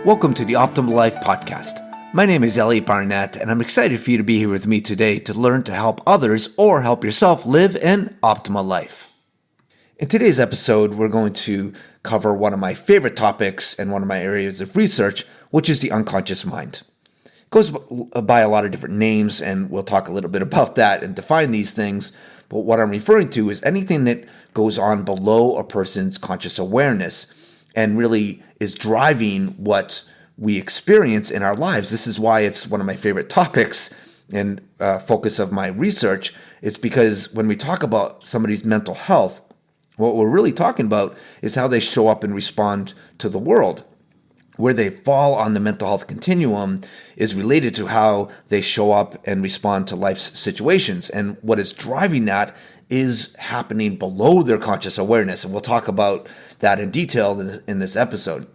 Welcome to the Optimal Life Podcast. My name is Elliot, and I'm excited for you to be here with me today to learn to help others or help yourself live an optimal life. In today's episode, we're going to cover one of my favorite topics and one of my areas of research, which is the unconscious mind. It goes by a lot of different names, and we'll talk a little bit about that and define these things. But what I'm referring to is anything that goes on below a person's conscious awareness and really is driving what we experience in our lives. This is why it's one of my favorite topics and focus of my research. It's because when we talk about somebody's mental health, what we're really talking about is how they show up and respond to the world. Where they fall on the mental health continuum is related to how they show up and respond to life's situations. And what is driving that is happening below their conscious awareness. And we'll talk about that in detail in this episode.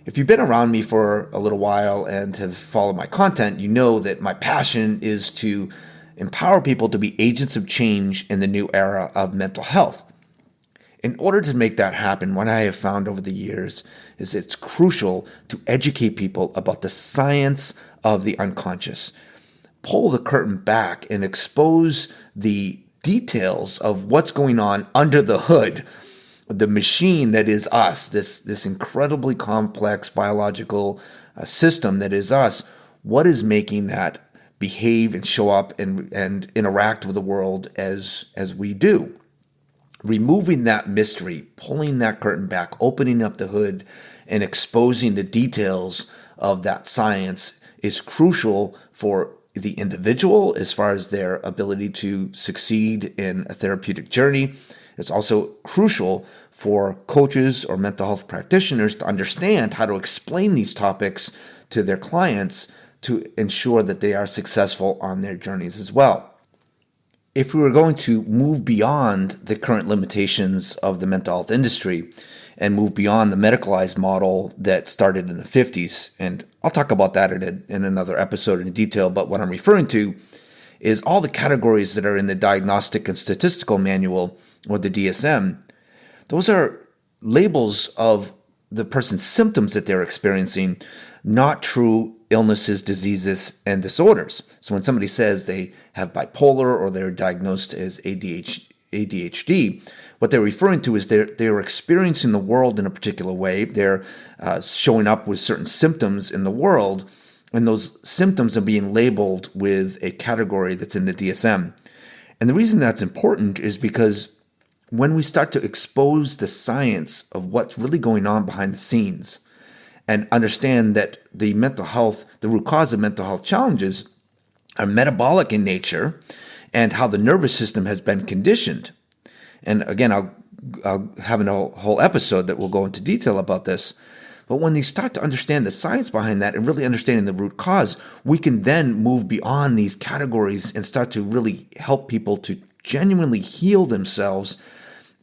If you've been around me for a little while and have followed my content, you know that my passion is to empower people to be agents of change in the new era of mental health. In order to make that happen, what I have found over the years is it's crucial to educate people about the science of the unconscious. Pull the curtain back and expose the details of what's going on under the hood, the machine that is us, this incredibly complex biological system that is us. What is making that behave and show up and interact with the world as we do? Removing that mystery, pulling that curtain back, opening up the hood, and exposing the details of that science is crucial for the individual as far as their ability to succeed in a therapeutic journey. It's also crucial for coaches or mental health practitioners to understand how to explain these topics to their clients to ensure that they are successful on their journeys as well. If we were going to move beyond the current limitations of the mental health industry and move beyond the medicalized model that started in the 50s, and I'll talk about that in another episode in detail, but what I'm referring to is all the categories that are in the Diagnostic and Statistical Manual, or the DSM. Those are labels of the person's symptoms that they're experiencing, not true illnesses, diseases, and disorders. So when somebody says they have bipolar or they're diagnosed as ADHD, what they're referring to is they're experiencing the world in a particular way. They're showing up with certain symptoms in the world, and those symptoms are being labeled with a category that's in the DSM. And the reason that's important is because when we start to expose the science of what's really going on behind the scenes and understand that the root cause of mental health challenges are metabolic in nature and how the nervous system has been conditioned. And again, I'll have a whole episode that will go into detail about this. But when you start to understand the science behind that and really understanding the root cause, we can then move beyond these categories and start to really help people to genuinely heal themselves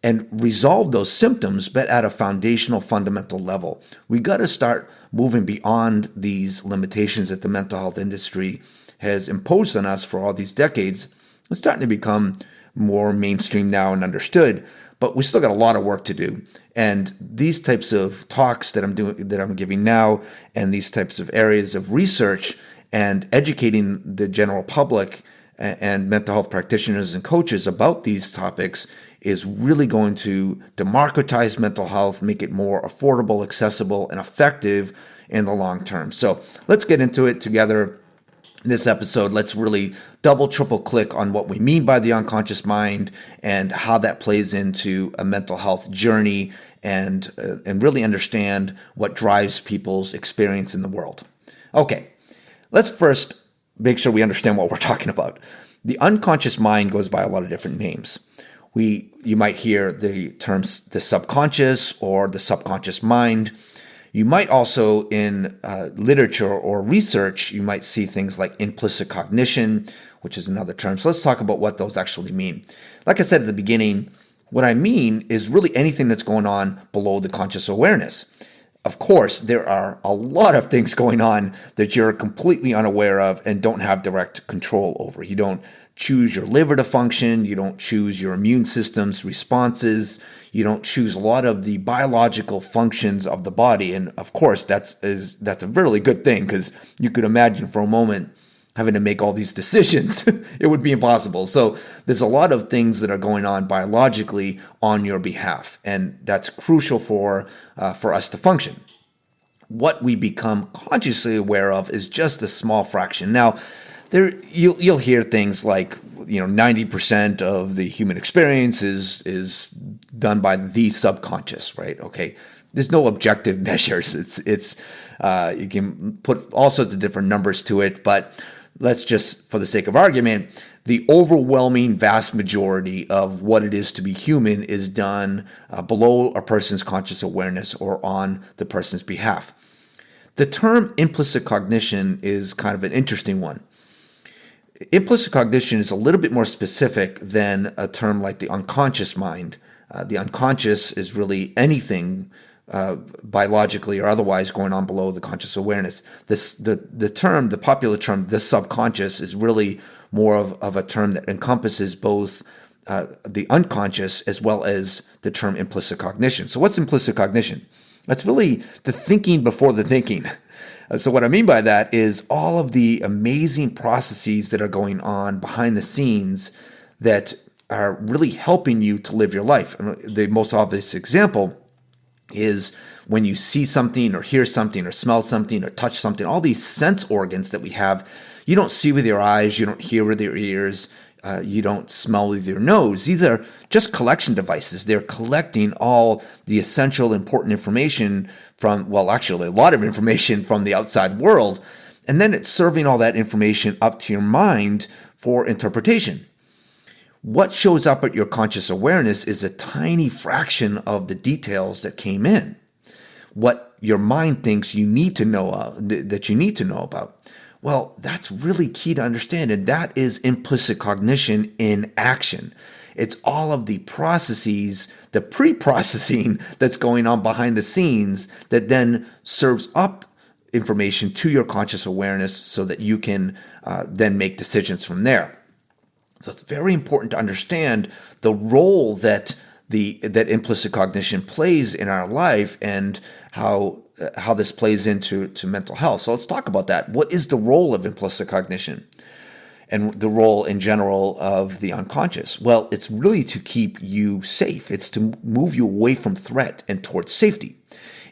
and resolve those symptoms, but at a foundational, fundamental level. We got to start moving beyond these limitations that the mental health industry has imposed on us for all these decades. It's starting to become more mainstream now and understood, but we still got a lot of work to do. And these types of talks that I'm giving now, and these types of areas of research and educating the general public and mental health practitioners and coaches about these topics is really going to democratize mental health, make it more affordable, accessible, and effective in the long term. So let's get into it together. In this episode, let's really double, triple click on what we mean by the unconscious mind and how that plays into a mental health journey and really understand what drives people's experience in the world. Okay, let's first make sure we understand what we're talking about. The unconscious mind goes by a lot of different names. You might hear the terms the subconscious or the subconscious mind. You might also, in literature or research, you might see things like implicit cognition, which is another term. So let's talk about what those actually mean. Like I said at the beginning, what I mean is really anything that's going on below the conscious awareness. Of course, there are a lot of things going on that you're completely unaware of and don't have direct control over. You don't choose your liver to function. You don't choose your immune system's responses. You don't choose a lot of the biological functions of the body. And of course, that's a really good thing, because you could imagine for a moment having to make all these decisions. It would be impossible. So there's a lot of things that are going on biologically on your behalf, and that's crucial for us to function. What we become consciously aware of is just a small fraction. Now, you'll hear things like 90% of the human experience is done by the subconscious, right? Okay, there's no objective measures. It's you can put all sorts of different numbers to it, but let's just, for the sake of argument, the overwhelming vast majority of what it is to be human is done below a person's conscious awareness or on the person's behalf. The term implicit cognition is kind of an interesting one. Implicit cognition is a little bit more specific than a term like the unconscious mind. The unconscious is really anything biologically or otherwise going on below the conscious awareness. The popular term, the subconscious, is really more of a term that encompasses both the unconscious as well as the term implicit cognition. So what's implicit cognition? That's really the thinking before the thinking. So what I mean by that is all of the amazing processes that are going on behind the scenes that are really helping you to live your life. And the most obvious example is when you see something or hear something or smell something or touch something. All these sense organs that we have, you don't see with your eyes, you don't hear with your ears, you don't smell with your nose. These are just collection devices. They're collecting all the essential, important information from, well, actually a lot of information from the outside world, and then it's serving all that information up to your mind for interpretation. What shows up at your conscious awareness is a tiny fraction of the details that came in. What your mind thinks you need to know that you need to know about. Well, that's really key to understand, and that is implicit cognition in action. It's all of the processes, the pre-processing that's going on behind the scenes that then serves up information to your conscious awareness so that you can then make decisions from there. So it's very important to understand the role that that implicit cognition plays in our life and how this plays into mental health. So let's talk about that. What is the role of implicit cognition and the role in general of the unconscious? Well, it's really to keep you safe. It's to move you away from threat and towards safety.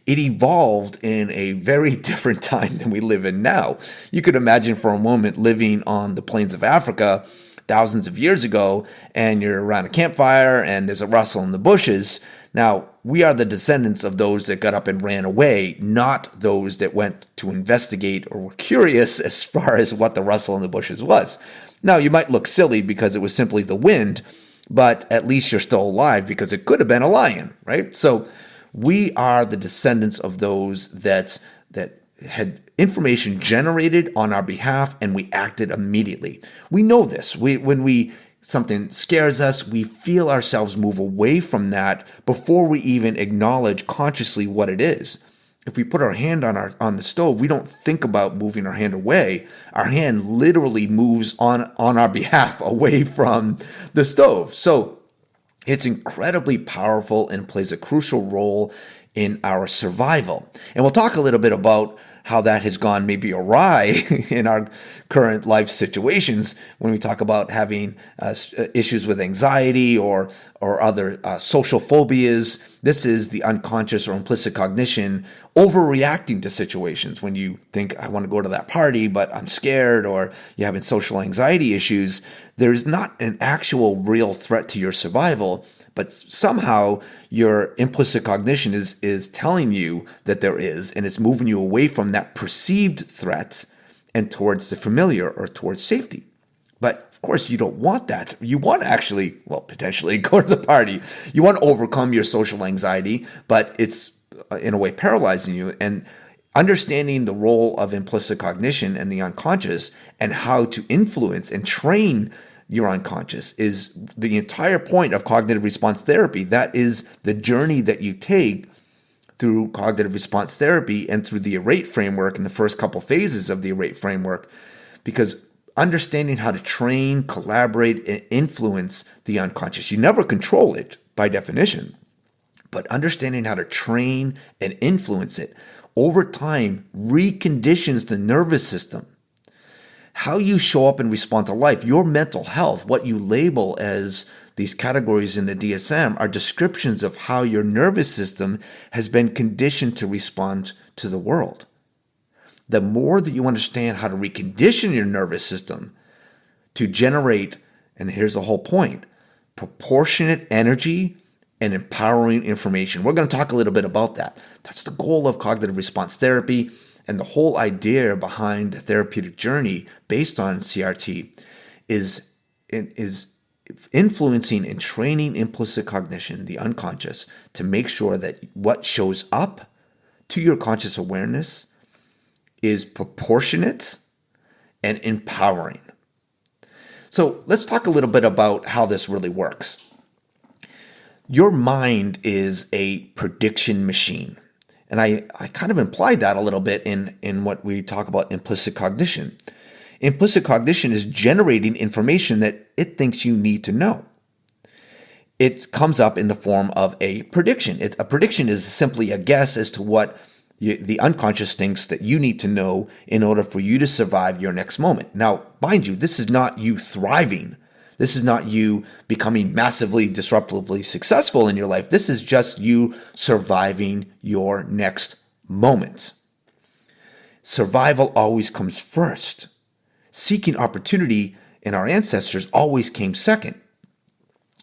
It evolved in a very different time than we live in now. You could imagine for a moment living on the plains of Africa thousands of years ago, and you're around a campfire and there's a rustle in the bushes. Now, we are the descendants of those that got up and ran away, not those that went to investigate or were curious as far as what the rustle in the bushes was. Now, you might look silly because it was simply the wind, but at least you're still alive because it could have been a lion, right? So we are the descendants of those that had information generated on our behalf, and we acted immediately. We know this. When something scares us, we feel ourselves move away from that before we even acknowledge consciously what it is. If we put our hand on the stove, we don't think about moving our hand away. Our hand literally moves on our behalf away from the stove. So it's incredibly powerful and plays a crucial role in our survival. And we'll talk a little bit about how that has gone maybe awry in our current life situations when we talk about having issues with anxiety or other social phobias. This is the unconscious or implicit cognition overreacting to situations. When you think, I want to go to that party, but I'm scared, or you're having social anxiety issues, there's not an actual real threat to your survival, but somehow your implicit cognition is telling you that there is, and it's moving you away from that perceived threat and towards the familiar or towards safety. But of course, you don't want that. You want to actually, potentially go to the party. You want to overcome your social anxiety, but it's in a way paralyzing you. And understanding the role of implicit cognition and the unconscious and how to influence and train your unconscious is the entire point of cognitive response therapy. That is the journey that you take through cognitive response therapy and through the ARAEt framework and the first couple phases of the ARAEt framework, because understanding how to train, collaborate, and influence the unconscious. You never control it by definition, but understanding how to train and influence it over time reconditions the nervous system. How you show up and respond to life, your mental health, what you label as these categories in the DSM are descriptions of how your nervous system has been conditioned to respond to the world. The more that you understand how to recondition your nervous system to generate, and here's the whole point, proportionate energy and empowering information. We're going to talk a little bit about that. That's the goal of cognitive response therapy, and the whole idea behind the therapeutic journey based on CRT is influencing and training implicit cognition, the unconscious, to make sure that what shows up to your conscious awareness is proportionate and empowering. So let's talk a little bit about how this really works. Your mind is a prediction machine. And I kind of implied that a little bit in what we talk about implicit cognition. Implicit cognition is generating information that it thinks you need to know. It comes up in the form of a prediction. A prediction is simply a guess as to what the unconscious thinks that you need to know in order for you to survive your next moment. Now, mind you, this is not you thriving. This is not you becoming massively disruptively successful in your life. This is just you surviving your next moment. Survival always comes first. Seeking opportunity in our ancestors always came second.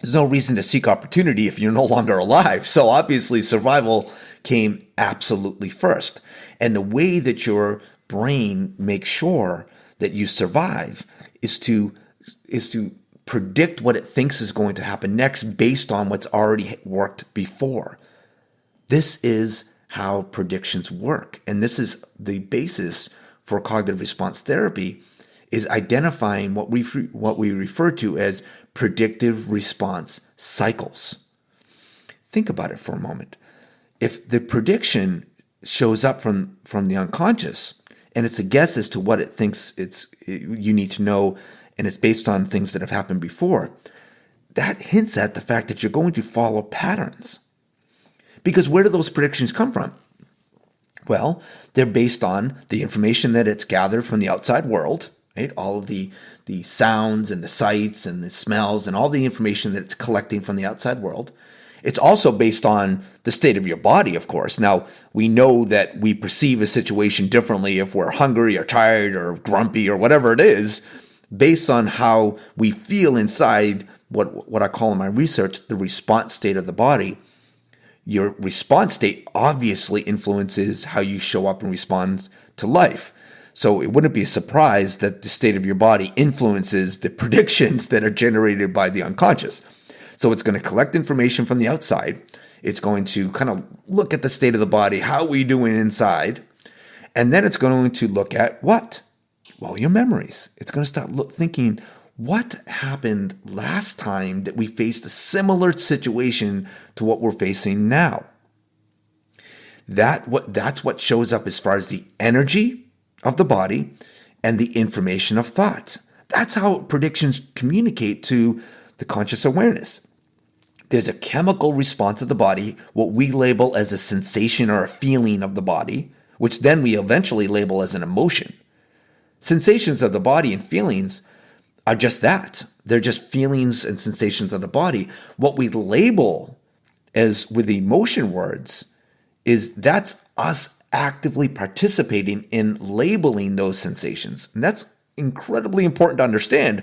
There's no reason to seek opportunity if you're no longer alive. So obviously survival came absolutely first. And the way that your brain makes sure that you survive is to predict what it thinks is going to happen next based on what's already worked before. This is how predictions work. And this is the basis for cognitive response therapy, is identifying what we refer to as predictive response cycles. Think about it for a moment. If the prediction shows up from the unconscious and it's a guess as to what it thinks you need to know, and it's based on things that have happened before, that hints at the fact that you're going to follow patterns. Because where do those predictions come from? Well, they're based on the information that it's gathered from the outside world, right? All of the sounds and the sights and the smells and all the information that it's collecting from the outside world. It's also based on the state of your body, of course. Now, we know that we perceive a situation differently if we're hungry or tired or grumpy or whatever it is, based on how we feel inside what I call in my research the response state of the body. Your response state obviously influences how you show up and respond to life. So it wouldn't be a surprise that the state of your body influences the predictions that are generated by the unconscious. So it's going to collect information from the outside. It's going to kind of look at the state of the body, how are we doing inside? And then it's going to look at what? Well, your memories. It's going to start thinking, what happened last time that we faced a similar situation to what we're facing now? That's what shows up as far as the energy of the body and the information of thought. That's how predictions communicate to the conscious awareness. There's a chemical response of the body, what we label as a sensation or a feeling of the body, which then we eventually label as an emotion. Sensations of the body and feelings are just that. They're just feelings and sensations of the body. What we label as with emotion words is that's us actively participating in labeling those sensations. And that's incredibly important to understand,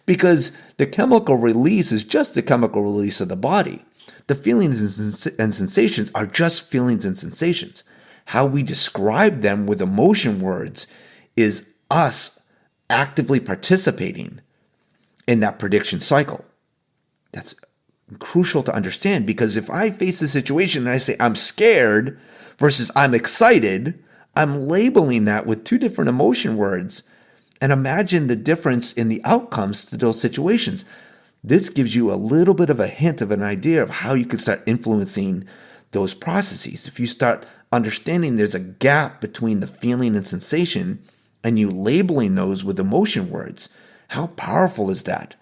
because the chemical release is just the chemical release of the body. The feelings and sensations are just feelings and sensations. How we describe them with emotion words is us actively participating in that prediction cycle. That's crucial to understand, because if I face a situation and I say I'm scared versus I'm excited, I'm labeling that with two different emotion words. And imagine the difference in the outcomes to those situations. This gives you a little bit of a hint of an idea of how you can start influencing those processes. If you start understanding there's a gap between the feeling and sensation and you labeling those with emotion words. How powerful is that?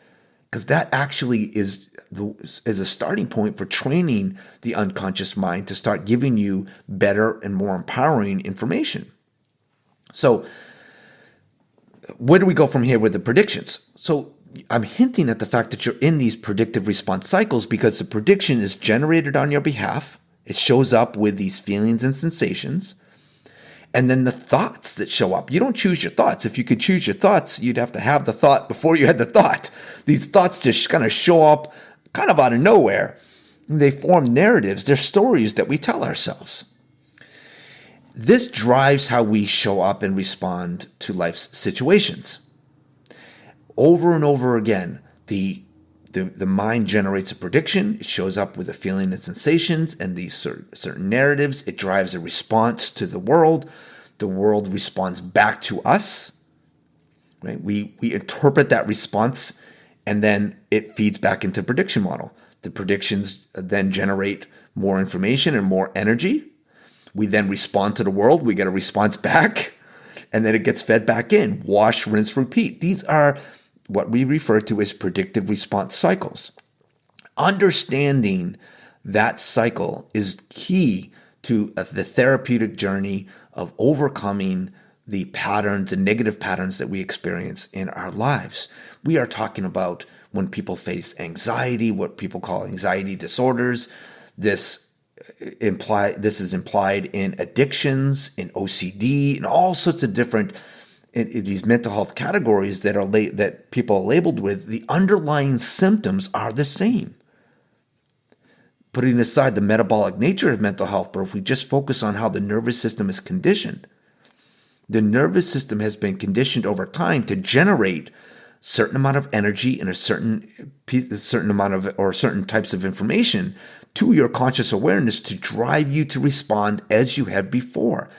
Because that actually is a starting point for training the unconscious mind to start giving you better and more empowering information. So where do we go from here with the predictions? So I'm hinting at the fact that you're in these predictive response cycles because the prediction is generated on your behalf. It shows up with these feelings and sensations. And then the thoughts that show up. You don't choose your thoughts. If you could choose your thoughts, you'd have to have the thought before you had the thought. These thoughts just kind of show up kind of out of nowhere. They form narratives. They're stories that we tell ourselves. This drives how we show up and respond to life's situations. Over and over again, the mind generates a prediction. It shows up with a feeling and sensations and these certain narratives. It drives a response to the world. The world responds back to us. Right? We interpret that response, and then it feeds back into prediction model. The predictions then generate more information and more energy. We then respond to the world. We get a response back, and then it gets fed back in. Wash, rinse, repeat. These are what we refer to as predictive response cycles. Understanding that cycle is key to the therapeutic journey of overcoming the patterns, the negative patterns that we experience in our lives. We are talking about when people face anxiety, what people call anxiety disorders. This is implied in addictions, in OCD, and all sorts of different in these mental health categories that people are labeled with. The underlying symptoms are the same. Putting aside the metabolic nature of mental health, but if we just focus on how the nervous system is conditioned, the nervous system has been conditioned over time to generate certain amount of energy and a certain amount of or certain types of information to your conscious awareness to drive you to respond as you had before.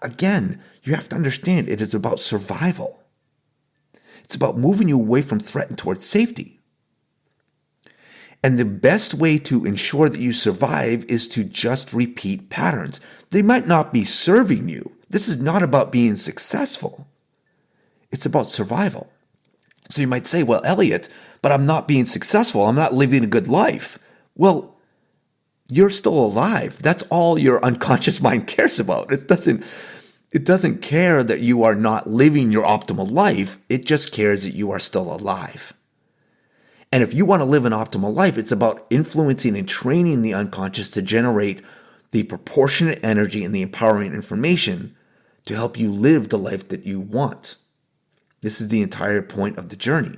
Again, you have to understand it is about survival. It's about moving you away from threat and towards safety. And the best way to ensure that you survive is to just repeat patterns. They might not be serving you. This is not about being successful. It's about survival. So you might say, well, Elliot, but I'm not being successful. I'm not living a good life. Well, you're still alive. That's all your unconscious mind cares about. It doesn't care that you are not living your optimal life. It just cares that you are still alive. And if you want to live an optimal life, it's about influencing and training the unconscious to generate the proportionate energy and the empowering information to help you live the life that you want. This is the entire point of the journey.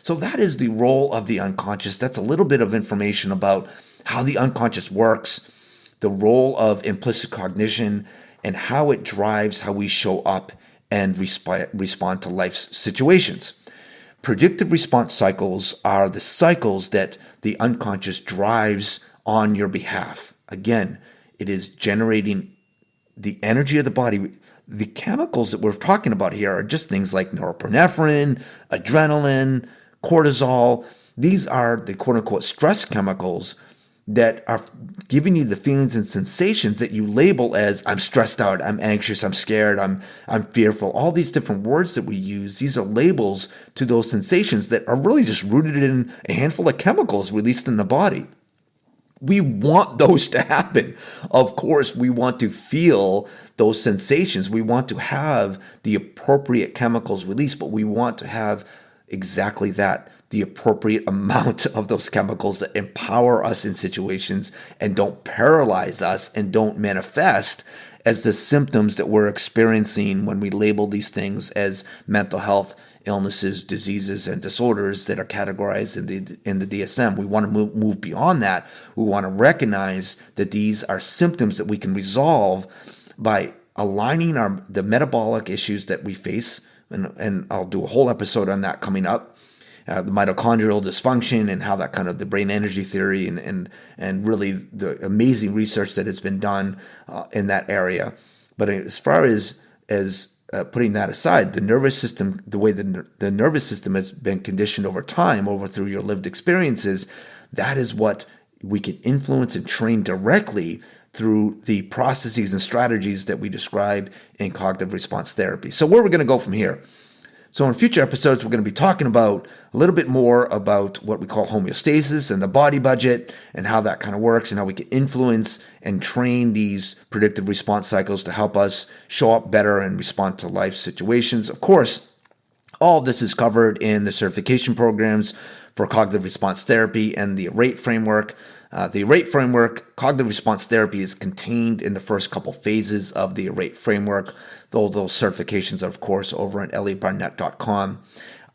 So that is the role of the unconscious. That's a little bit of information about how the unconscious works, the role of implicit cognition, and how it drives how we show up and respond to life's situations. Predictive response cycles are the cycles that the unconscious drives on your behalf. Again, it is generating the energy of the body. The chemicals that we're talking about here are just things like norepinephrine, adrenaline, cortisol. These are the quote-unquote stress chemicals that are giving you the feelings and sensations that you label as I'm stressed out, I'm anxious, I'm scared, I'm fearful. All these different words that we use, these are labels to those sensations that are really just rooted in a handful of chemicals released in the body. We want those to happen. Of course, we want to feel those sensations. We want to have the appropriate chemicals released, but we want to have exactly that, the appropriate amount of those chemicals that empower us in situations and don't paralyze us and don't manifest as the symptoms that we're experiencing when we label these things as mental health illnesses, diseases, and disorders that are categorized in the DSM. We want to move beyond that. We want to recognize that these are symptoms that we can resolve by aligning the metabolic issues that we face, and I'll do a whole episode on that coming up. The mitochondrial dysfunction and how that kind of the brain energy theory and really the amazing research that has been done in that area. But as far as putting that aside, the nervous system, the way the nervous system has been conditioned over time, through your lived experiences, that is what we can influence and train directly. through the processes and strategies that we describe in cognitive response therapy. So where we're going to go from here. So in future episodes, we're going to be talking about a little bit more about what we call homeostasis and the body budget and how that kind of works and how we can influence and train these predictive response cycles to help us show up better and respond to life situations. Of course, all of this is covered in the certification programs for cognitive response therapy and the ARAEt framework. The ARAEt framework, cognitive response therapy, is contained in the first couple phases of the ARAEt framework. Those certifications are, of course, over at elliottbarnett.com.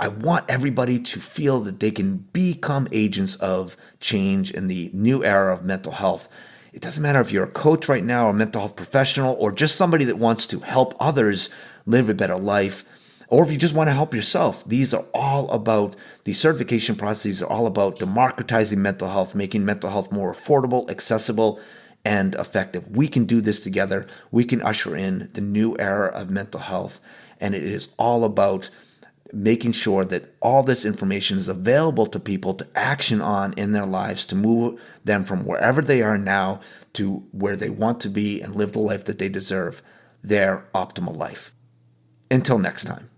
I want everybody to feel that they can become agents of change in the new era of mental health. It doesn't matter if you're a coach right now, or a mental health professional, or just somebody that wants to help others live a better life, or if you just want to help yourself. These are all about, the certification processes are all about democratizing mental health, making mental health more affordable, accessible, and effective. We can do this together. We can usher in the new era of mental health. And it is all about making sure that all this information is available to people to action on in their lives, to move them from wherever they are now to where they want to be and live the life that they deserve, their optimal life. Until next time.